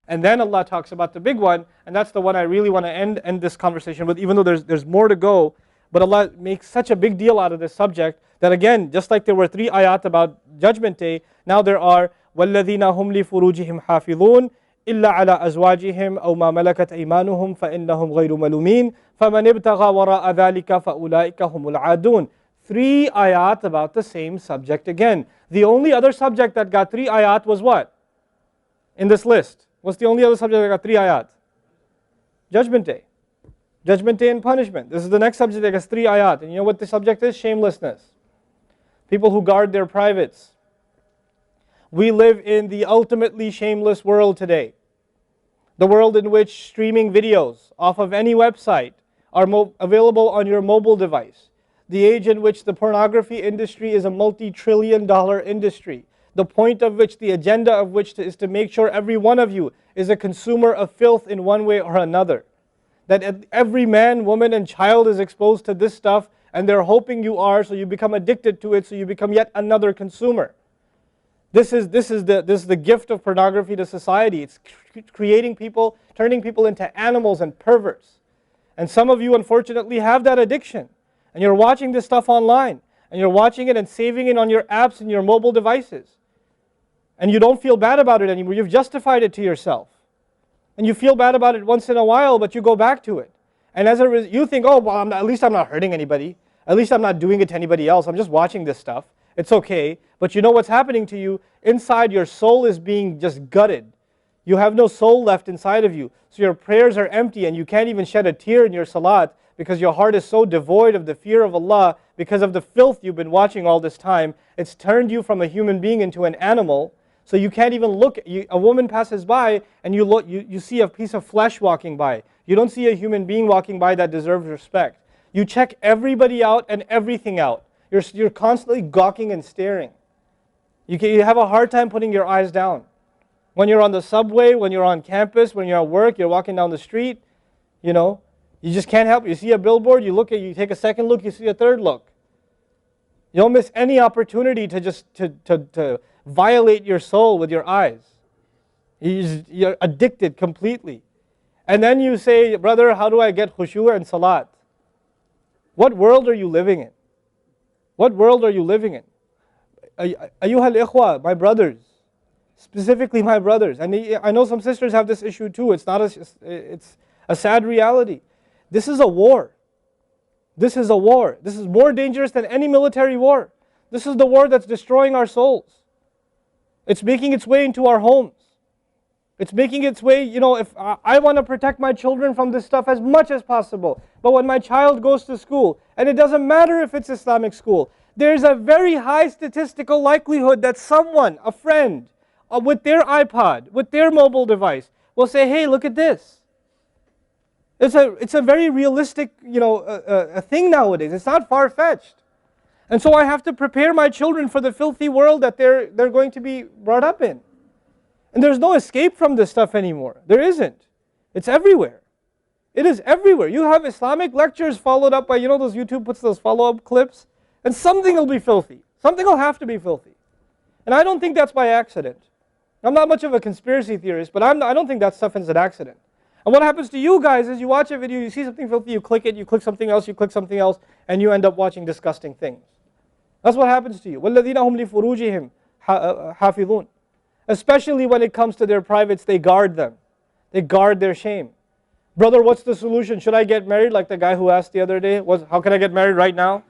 And then Allah talks about the big one, and that's the one I really want to end this conversation with, even though there's more to go. But Allah makes such a big deal out of this subject that again, just like there were 3 ayat about Judgment Day, now there are وَالَّذِينَ هُمْ لِفُرُوجِهِمْ حَافِظُونَ إِلَّا عَلَى أَزْوَاجِهِمْ أَوْ مَا مَلَكَتْ أَيْمَانُهُمْ فَإِنَّهُمْ غَيْرُ مَلُومِينَ فَمَنِ ابْتَغَى وَرَاءَ ذَلِكَ فَأُولَٰئِكَ هُمُ الْعَادُونَ. 3 ayat about the same subject again. The only other subject that got 3 ayat was what? In this list. What's the only other subject that got 3 ayat? Judgment Day. Judgment Day and punishment. This is the next subject that gets 3 ayat. And you know what the subject is? Shamelessness. People who guard their privates. We live in the ultimately shameless world today. The world in which streaming videos off of any website are available on your mobile device. The age in which the pornography industry is a multi-trillion-dollar industry. The point of which, the agenda of which is to make sure every one of you is a consumer of filth in one way or another. That every man, woman, and child is exposed to this stuff, and they're hoping you are, so you become addicted to it, so you become yet another consumer. This is the gift of pornography to society. It's creating people, turning people into animals and perverts. And some of you, unfortunately, have that addiction. And you're watching this stuff online. And you're watching it and saving it on your apps and your mobile devices. And you don't feel bad about it anymore. You've justified it to yourself. And you feel bad about it once in a while, but you go back to it. And as a result, you think, oh, well, at least I'm not hurting anybody. At least I'm not doing it to anybody else. I'm just watching this stuff. It's okay. But you know what's happening to you? Inside, your soul is being just gutted. You have no soul left inside of you. So your prayers are empty and you can't even shed a tear in your salat because your heart is so devoid of the fear of Allah because of the filth you've been watching all this time. It's turned you from a human being into an animal. So you can't even look. A woman passes by and you see a piece of flesh walking by. You don't see a human being walking by that deserves respect. You check everybody out and everything out. You're constantly gawking and staring. You have a hard time putting your eyes down. When you're on the subway, when you're on campus, when you're at work, you're walking down the street, you just can't help it. You see a billboard, you take a second look, you see a third look. You don't miss any opportunity to just to violate your soul with your eyes. You're addicted completely. And then you say, brother, how do I get khushu' and salat? What world are you living in? What world are you living in? Ayyuhal ikhwa, my brothers, specifically my brothers. And I know some sisters have this issue too. It's a sad reality. This is a war. This is a war. This is more dangerous than any military war. This is the war that's destroying our souls. It's making its way into our homes. It's making its way, if I want to protect my children from this stuff as much as possible. But when my child goes to school, and it doesn't matter if it's Islamic school, there's a very high statistical likelihood that someone, a friend, with their iPod, with their mobile device, will say, hey, look at this. It's a very realistic, a thing nowadays. It's not far-fetched. And so I have to prepare my children for the filthy world that they're going to be brought up in. And there's no escape from this stuff anymore. There isn't. It's everywhere. It is everywhere. You have Islamic lectures followed up by, those YouTube puts those follow-up clips, and something will be filthy. Something will have to be filthy. And I don't think that's by accident. I'm not much of a conspiracy theorist, but I don't think that stuff is an accident. And what happens to you guys is you watch a video, you see something filthy, you click it, you click something else, and you end up watching disgusting things. That's what happens to you. وَالَّذِينَ هُمْ لِفُرُوجِهِمْ حَافِظُونَ. Especially when it comes to their privates, they guard them. They guard their shame. Brother, what's the solution? Should I get married? Like the guy who asked the other day, how can I get married right now?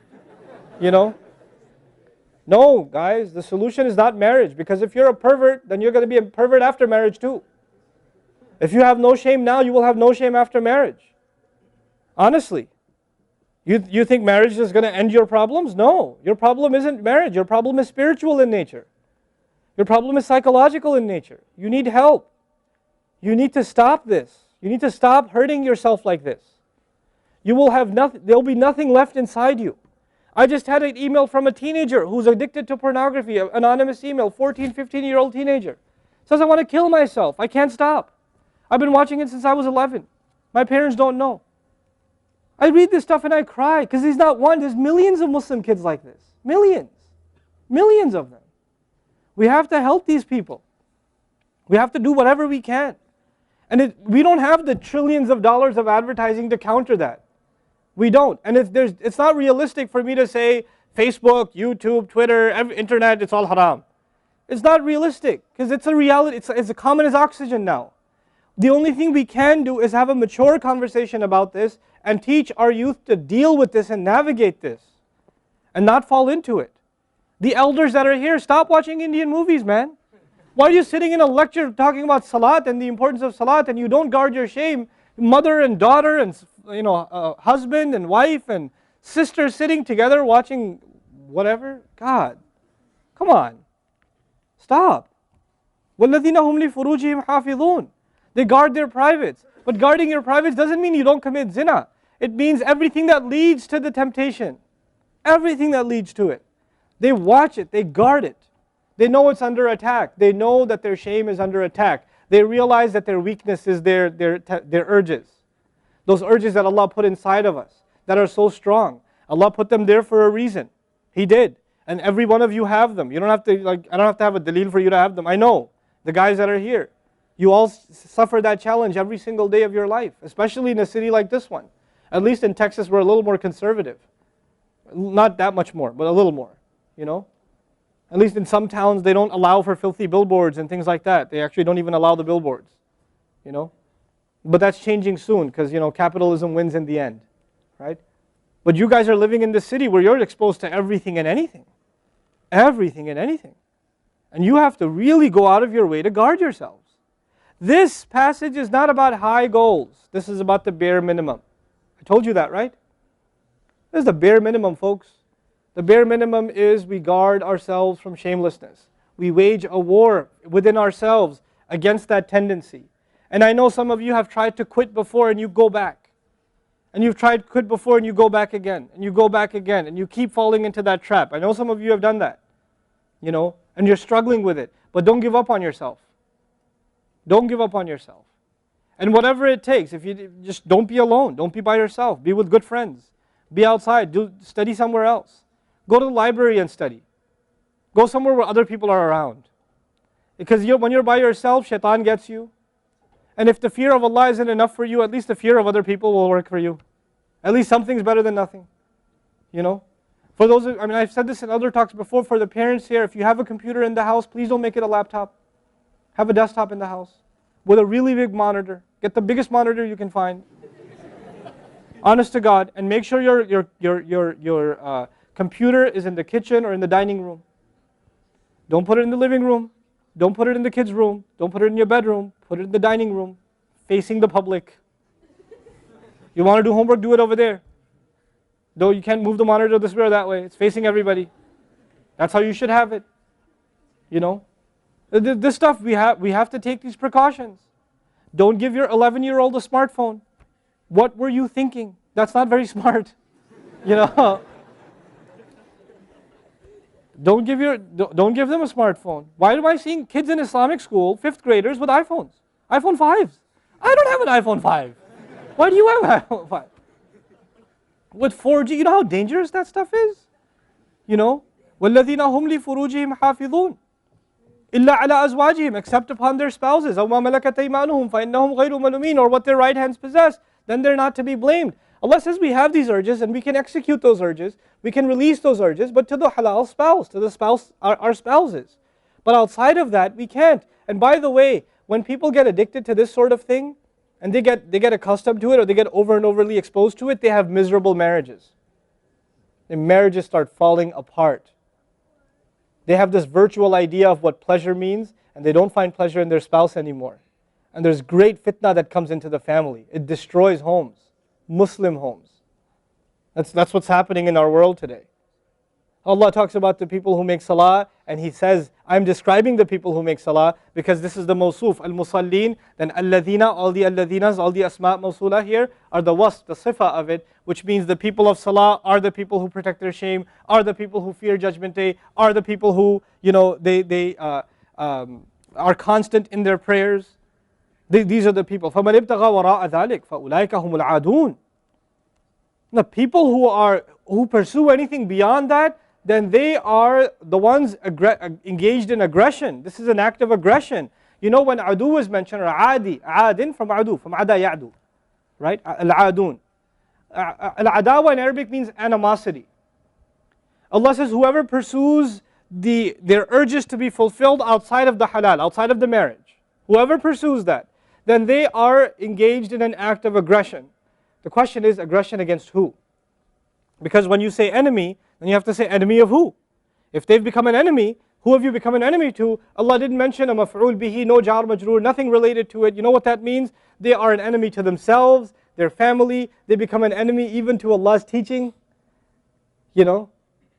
No, guys, the solution is not marriage. Because if you're a pervert, then you're going to be a pervert after marriage too. If you have no shame now, you will have no shame after marriage. Honestly. You think marriage is going to end your problems? No. Your problem isn't marriage. Your problem is spiritual in nature. Your problem is psychological in nature. You need help. You need to stop this. You need to stop hurting yourself like this. You will have nothing, there'll be nothing left inside you. I just had an email from a teenager who's addicted to pornography, an anonymous email, 14, 15-year-old teenager. Says, I want to kill myself. I can't stop. I've been watching it since I was 11. My parents don't know. I read this stuff and I cry because he's not one. There's millions of Muslim kids like this. Millions. Millions of them. We have to help these people. We have to do whatever we can. And we don't have the trillions of dollars of advertising to counter that. We don't. And it's not realistic for me to say Facebook, YouTube, Twitter, internet, it's all haram. It's not realistic because it's a reality. It's as common as oxygen now. The only thing we can do is have a mature conversation about this and teach our youth to deal with this and navigate this and not fall into it. The elders that are here, stop watching Indian movies, man. Why are you sitting in a lecture talking about salat and the importance of salat and you don't guard your shame? Mother and daughter and husband and wife and sister sitting together watching whatever? God, come on. Stop. وَالَّذِينَ هُمْ لِفُرُوجِهِمْ حَافِظُونَ. They guard their privates. But guarding your privates doesn't mean you don't commit zina. It means everything that leads to the temptation. Everything that leads to it. They watch it. They guard it. They know it's under attack. They know that their shame is under attack. They realize that their weakness is their urges. Those urges that Allah put inside of us that are so strong. Allah put them there for a reason. He did. And every one of you have them. You don't have to, I don't have to have a dalil for you to have them. I know. The guys that are here. You all suffer that challenge every single day of your life. Especially in a city like this one. At least in Texas we're a little more conservative. Not that much more, but a little more. At least in some towns they don't allow for filthy billboards and things like that. They actually don't even allow the billboards. But that's changing soon because capitalism wins in the end. Right? But you guys are living in this city where you're exposed to everything and anything. Everything and anything. And you have to really go out of your way to guard yourselves. This passage is not about high goals. This is about the bare minimum. I told you that, right? This is the bare minimum, folks. The bare minimum is we guard ourselves from shamelessness. We wage a war within ourselves against that tendency. And I know some of you have tried to quit before and you go back. And you've tried to quit before and you go back again. And you go back again. And you keep falling into that trap. I know some of you have done that. And you're struggling with it. But don't give up on yourself. Don't give up on yourself. And whatever it takes, if you just don't be alone. Don't be by yourself. Be with good friends. Be outside. Study somewhere else. Go to the library and study. Go somewhere where other people are around. Because when you're by yourself, shaitan gets you. And if the fear of Allah isn't enough for you, at least the fear of other people will work for you. At least something's better than nothing. For those, I've said this in other talks before, for the parents here, if you have a computer in the house, please don't make it a laptop. Have a desktop in the house with a really big monitor. Get the biggest monitor you can find. Honest to God, and make sure your computer is in the kitchen or in the dining room. Don't put it in the living room. Don't put it in the kids' room. Don't put it in your bedroom. Put it in the dining room, facing the public. You want to do homework, do it over there. Though you can't move the monitor this way or that way. It's facing everybody. That's how you should have it. This stuff, we have to take these precautions. Don't give your 11-year-old a smartphone. What were you thinking? That's not very smart. Don't give them a smartphone. Why am I seeing kids in Islamic school, 5th graders, with iPhones? iPhone 5s. I don't have an iPhone 5. Why do you have an iPhone 5? With 4G, you know how dangerous that stuff is? وَالَّذِينَ هُمْ لِفُرُوجِهِمْ حَافِظُونَ إِلَّا عَلَىٰ أَزْوَاجِهِمْ except upon their spouses أَوْ مَا مَلَكَتْ أَيْمَانُهُمْ فَإِنَّهُمْ غَيْرُ مَلُومِينَ or what their right hands possess, then they're not to be blamed. Allah says we have these urges and we can execute those urges, we can release those urges, but to the halal spouse, to the spouse, our spouses. But outside of that, we can't. And by the way, when people get addicted to this sort of thing, and they get accustomed to it, or they get over and overly exposed to it, they have miserable marriages. Their marriages start falling apart. They have this virtual idea of what pleasure means, and they don't find pleasure in their spouse anymore. And there's great fitna that comes into the family. It destroys homes. Muslim homes. That's what's happening in our world today. Allah talks about the people who make salah, and He says, I'm describing the people who make salah because this is the mawsuf, al-musallin, then alladhina, all the alladhinas, all the asma' mawsula here are the wasf, the sifa of it, which means the people of salah are the people who protect their shame, are the people who fear judgment day, are the people who, they are constant in their prayers. These are the people. فَمَنِ ابْتَغَى وَرَاءَ ذَلِكَ فَأُولَٰئِكَ هُمُ الْعَادُونَ. The people who pursue anything beyond that, then they are the ones engaged in aggression. This is an act of aggression. You know when adu is mentioned, or adi, adin from adu, from ada ya'du, right? Al-adun. Al-adawa in Arabic means animosity. Allah says, whoever pursues their urges to be fulfilled outside of the halal, outside of the marriage, whoever pursues that, then they are engaged in an act of aggression. The question is, aggression against who? Because when you say enemy, then you have to say enemy of who? If they've become an enemy, who have you become an enemy to? Allah didn't mention a maf'ul bihi, no jar majroor, nothing related to it. You know what that means? They are an enemy to themselves, their family. They become an enemy even to Allah's teaching. You know,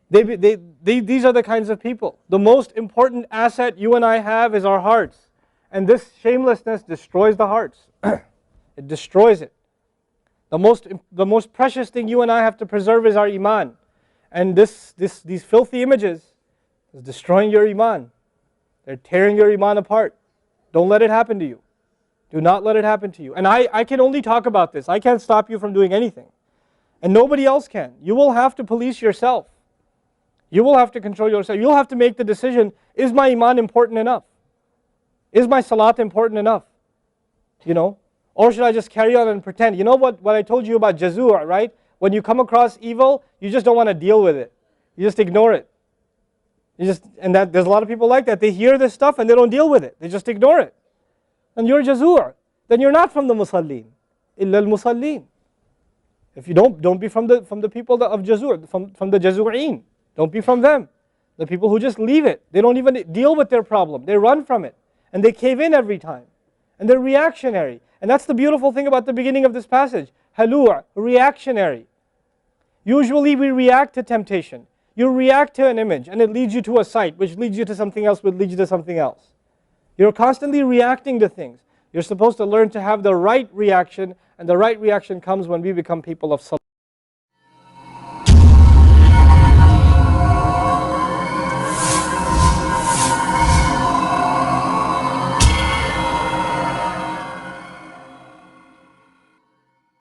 these are the kinds of people. The most important asset you and I have is our hearts. And this shamelessness destroys the hearts. It destroys it. The most precious thing you and I have to preserve is our iman. And these filthy images is destroying your iman. They're tearing your iman apart. Don't let it happen to you. Do not let it happen to you. And I can only talk about this. I can't stop you from doing anything. And nobody else can. You will have to police yourself. You will have to control yourself. You'll have to make the decision, is my iman important enough? Is my salat important enough? You know? Or should I just carry on and pretend? You know what I told you about jazur, right? When you come across evil, you just don't want to deal with it. You just ignore it. There's a lot of people like that. They hear this stuff and they don't deal with it. They just ignore it. And you're jazur. Then you're not from the musallin. Illa al-musallin. If you don't be from the people of jazur, from the jazur'een. Don't be from them. The people who just leave it. They don't even deal with their problem. They run from it. And they cave in every time. And they're reactionary. And that's the beautiful thing about the beginning of this passage. Halua, reactionary. Usually we react to temptation. You react to an image and it leads you to a site, which leads you to something else, which leads you to something else. You're constantly reacting to things. You're supposed to learn to have the right reaction, and the right reaction comes when we become people of salah.